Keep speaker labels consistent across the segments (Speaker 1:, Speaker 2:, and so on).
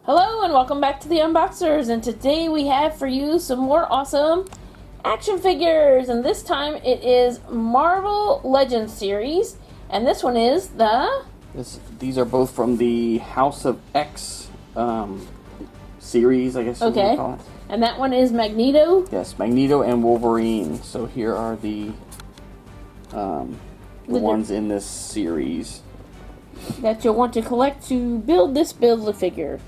Speaker 1: Hello and welcome back to the Unboxers, and today we have for you some more awesome action figures, and this time it is Marvel Legends series, and this one is the...
Speaker 2: These are both from the House of X series, I guess you would call it.
Speaker 1: And that one is Magneto?
Speaker 2: Yes, Magneto and Wolverine. So here are the ones in this series
Speaker 1: that you'll want to collect to build this Build-A-Figure.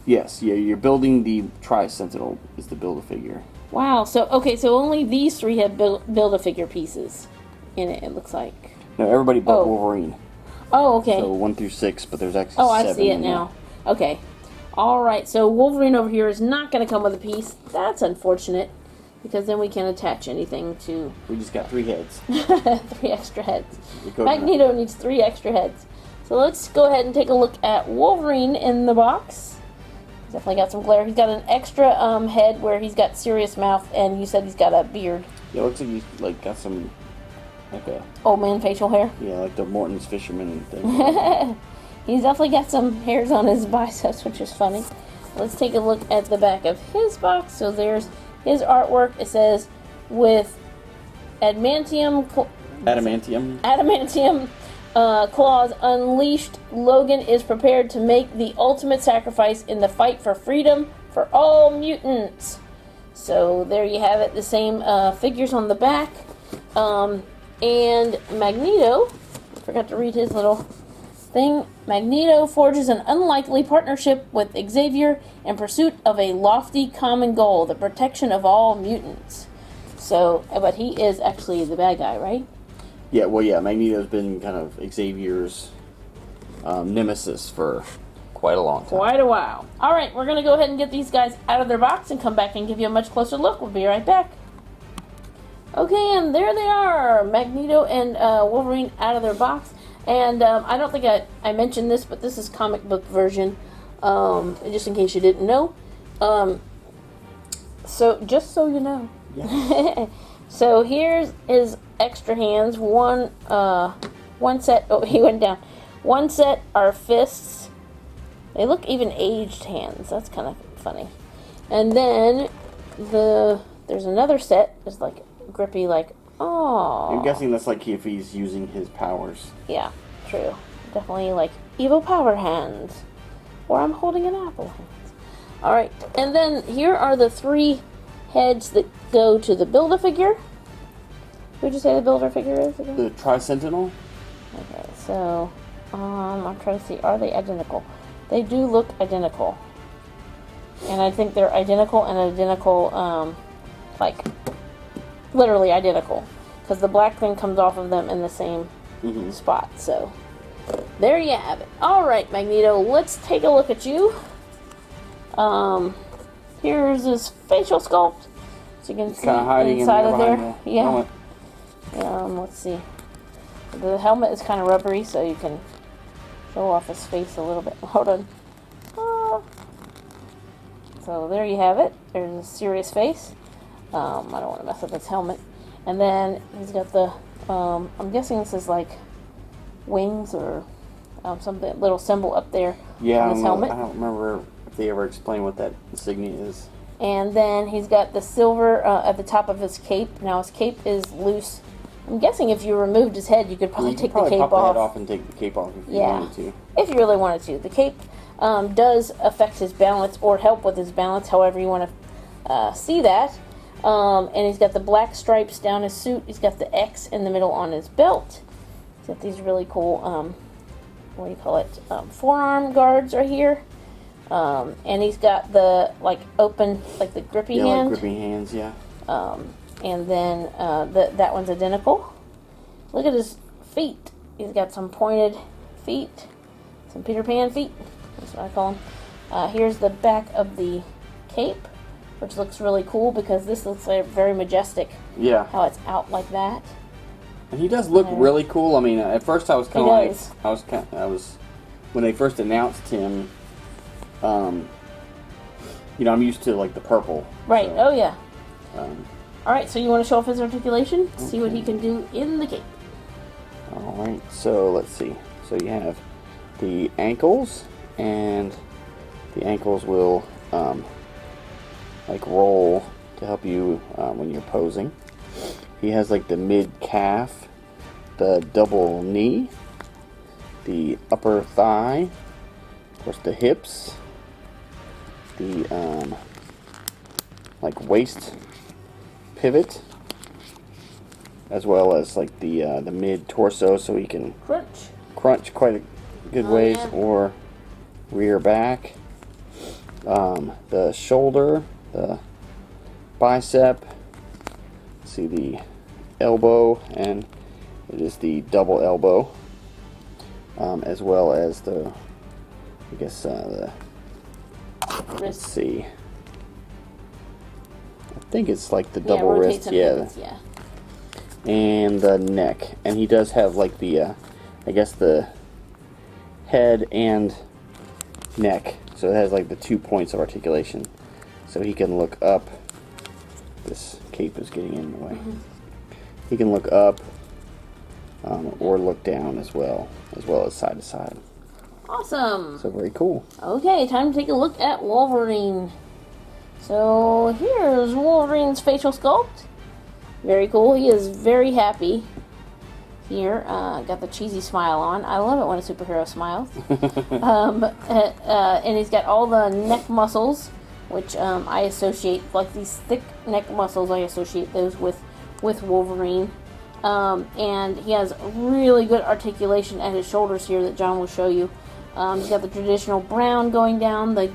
Speaker 2: Yes, yeah, you're building the Tri Sentinel is the Build-A-Figure.
Speaker 1: Wow, so only these three have Build-A-Figure pieces in it, it looks like.
Speaker 2: No, everybody but Wolverine.
Speaker 1: Oh, okay.
Speaker 2: So 1 through 6, but there's actually 7.
Speaker 1: Oh, I see it now. Okay. Alright, so Wolverine over here is not going to come with a piece. That's unfortunate, because then we can't attach anything to...
Speaker 2: We just got 3 heads.
Speaker 1: 3 extra heads. Magneto needs 3 extra heads. So let's go ahead and take a look at Wolverine in the box. He's definitely got some glare. He's got an extra head where he's got serious mouth, and you said he's got a beard.
Speaker 2: Yeah, it looks like he's got some, like a...
Speaker 1: old man facial hair.
Speaker 2: Yeah, like the Morton's Fisherman thing.
Speaker 1: He's definitely got some hairs on his biceps, which is funny. Let's take a look at the back of his box. So there's his artwork. It says, with adamantium claws unleashed, Logan is prepared to make the ultimate sacrifice in the fight for freedom for all mutants. So there you have it, the same figures on the back. And Magneto, I forgot to read his little thing. Magneto forges an unlikely partnership with Xavier in pursuit of a lofty common goal, the protection of all mutants. So, but he is actually the bad guy, right?
Speaker 2: Yeah, well, yeah, Magneto's been kind of Xavier's nemesis for quite a long time.
Speaker 1: Quite a while. Alright, we're going to go ahead and get these guys out of their box and come back and give you a much closer look. We'll be right back. Okay, and there they are, Magneto and Wolverine out of their box. And I don't think I mentioned this, but this is comic book version, just in case you didn't know. So, just so you know. Yeah. So here's his extra hands. One set. Oh, he went down. One set are fists. They look even aged hands. That's kind of funny. And then there's another set. It's like grippy, like
Speaker 2: I'm guessing that's like if he's using his powers.
Speaker 1: Yeah, true. Definitely like evil power hands, or I'm holding an apple hands. All right, and then here are the 3 heads that go to the Build-A-Figure. Who'd you say the Build-A-Figure is again?
Speaker 2: The Tri Sentinel.
Speaker 1: Okay, so I'm trying to see. Are they identical? They do look identical, and I think they're identical and identical, like literally identical, because the black thing comes off of them in the same spot. So there you have it. All right, Magneto. Let's take a look at you. Here's his facial sculpt, so you can see inside of there. Yeah. Let's see. The helmet is kind of rubbery, so you can show off his face a little bit. Hold on. So there you have it. There's a serious face. I don't want to mess up his helmet. And then he's got the, I'm guessing this is like wings or something, little symbol up there on his helmet.
Speaker 2: I don't remember if they ever explain what that insignia is.
Speaker 1: And then he's got the silver at the top of his cape. Now his cape is loose. I'm guessing if you removed his head, you could probably take the cape off.
Speaker 2: Pop the head off and take the cape off if you wanted to.
Speaker 1: If you really wanted to. The cape does affect his balance or help with his balance, however you want to see that. And he's got the black stripes down his suit. He's got the X in the middle on his belt. He's got these really cool, what do you call it, forearm guards right here. And he's got the, like, open, like the grippy hand.
Speaker 2: Yeah, like grippy hands, yeah.
Speaker 1: And then that one's identical. Look at his feet. He's got some pointed feet. Some Peter Pan feet. That's what I call them. Here's the back of the cape, which looks really cool because this looks like very majestic.
Speaker 2: Yeah.
Speaker 1: How it's out like that.
Speaker 2: And he does look really cool. I mean, at first I was kind of like, I was when they first announced him. You know, I'm used to like the purple.
Speaker 1: Right.
Speaker 2: So,
Speaker 1: oh yeah. All right. So you want to show off his articulation? Okay. See what he can do in the cape.
Speaker 2: All right. So let's see. So you have the ankles and The ankles will like roll to help you when you're posing. He has like the mid calf, the double knee, the upper thigh, of course the hips, the like waist pivot, as well as like the mid torso, so he can crunch quite a good ways,
Speaker 1: yeah.
Speaker 2: or rear back. The shoulder, the bicep, see the elbow, and it is the double elbow, as well as the, I guess the, let's see, I think it's like the double wrist, yeah. And the neck, and he does have like the I guess the head and neck, so it has like the 2 points of articulation, so he can look up. This cape is getting in the way. He can look up or look down as well as side to side.
Speaker 1: Awesome.
Speaker 2: So very cool.
Speaker 1: Okay, time to take a look at Wolverine. So here's Wolverine's facial sculpt. Very cool. He is very happy here. Got the cheesy smile on. I love it when a superhero smiles. And he's got all the neck muscles, which I associate, like these thick neck muscles, I associate those with Wolverine. And he has really good articulation at his shoulders here that John will show you. He's got the traditional brown going down, the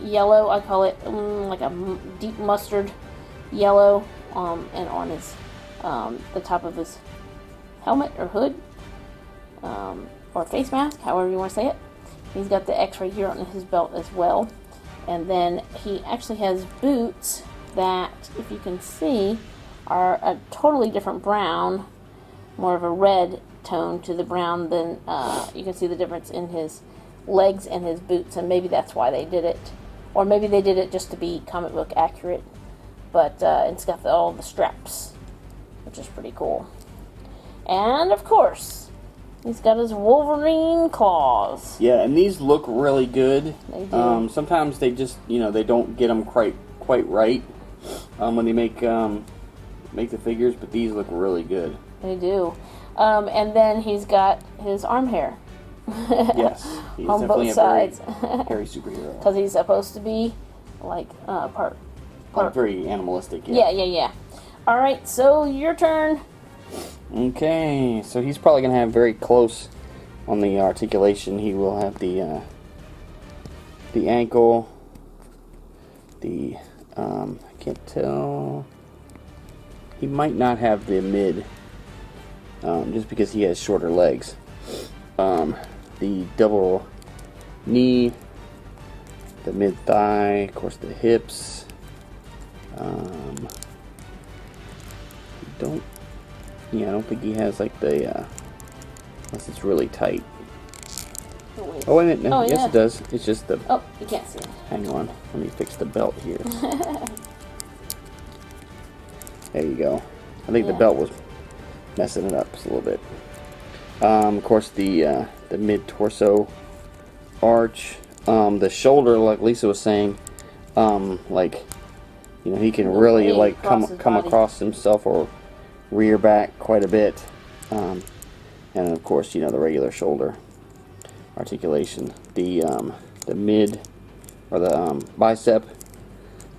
Speaker 1: yellow, I call it like a deep mustard yellow, and on his the top of his helmet or hood, or face mask, however you want to say it. He's got the X right here on his belt as well. And then he actually has boots that, if you can see, are a totally different brown, more of a red tone to the brown than, you can see the difference in his legs and his boots, and maybe that's why they did it. Or maybe they did it just to be comic book accurate. But it's got all the straps, which is pretty cool. And, of course, he's got his Wolverine claws.
Speaker 2: Yeah, and these look really good.
Speaker 1: They do.
Speaker 2: Sometimes they just, they don't get them quite right when they make the figures, but these look really good.
Speaker 1: They do. And then he's got his arm hair.
Speaker 2: Yes, he's
Speaker 1: on
Speaker 2: definitely
Speaker 1: both sides.
Speaker 2: Very superhero.
Speaker 1: Because he's supposed to be like part
Speaker 2: very animalistic.
Speaker 1: Yeah. All right, so your turn.
Speaker 2: Okay, so he's probably gonna have very close on the articulation. He will have the ankle, the I can't tell. He might not have the mid, just because he has shorter legs. The double knee, the mid thigh, of course the hips. I don't think he has like the, unless it's really tight. Oh wait a minute, no, yes it does. It's just the.
Speaker 1: Oh, you can't see it.
Speaker 2: Hang on, let me fix the belt here. There you go. I think the belt was messing it up just a little bit. Of course, the mid torso arch, the shoulder, like Lisa was saying, he can really like come across himself or rear back quite a bit, and of course, the regular shoulder articulation, the mid or the bicep,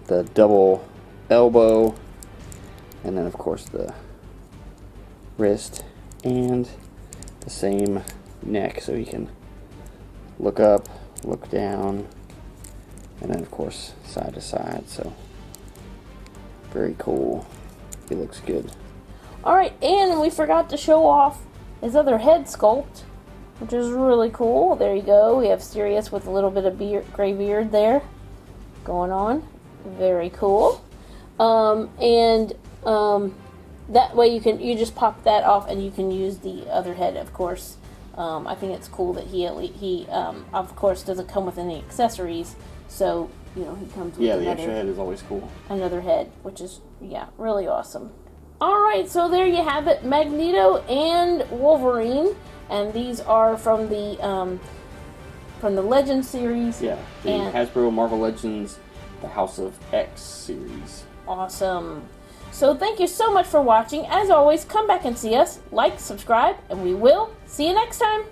Speaker 2: the double elbow, and then of course the wrist and the same neck, so he can look up, look down, and then of course side to side. So very cool. He looks good.
Speaker 1: Alright, and we forgot to show off his other head sculpt, which is really cool. There you go. We have Sirius with a little bit of gray beard there going on. Very cool. That way you just pop that off and you can use the other head, of course. I think it's cool that he of course doesn't come with any accessories, so he comes with
Speaker 2: the extra head is always cool.
Speaker 1: Another head, which is really awesome. Alright, so there you have it, Magneto and Wolverine, and these are from the from the Legends series.
Speaker 2: Yeah, the Hasbro Marvel Legends, the House of X series.
Speaker 1: Awesome. So thank you so much for watching. As always, come back and see us, like, subscribe, and we will see you next time.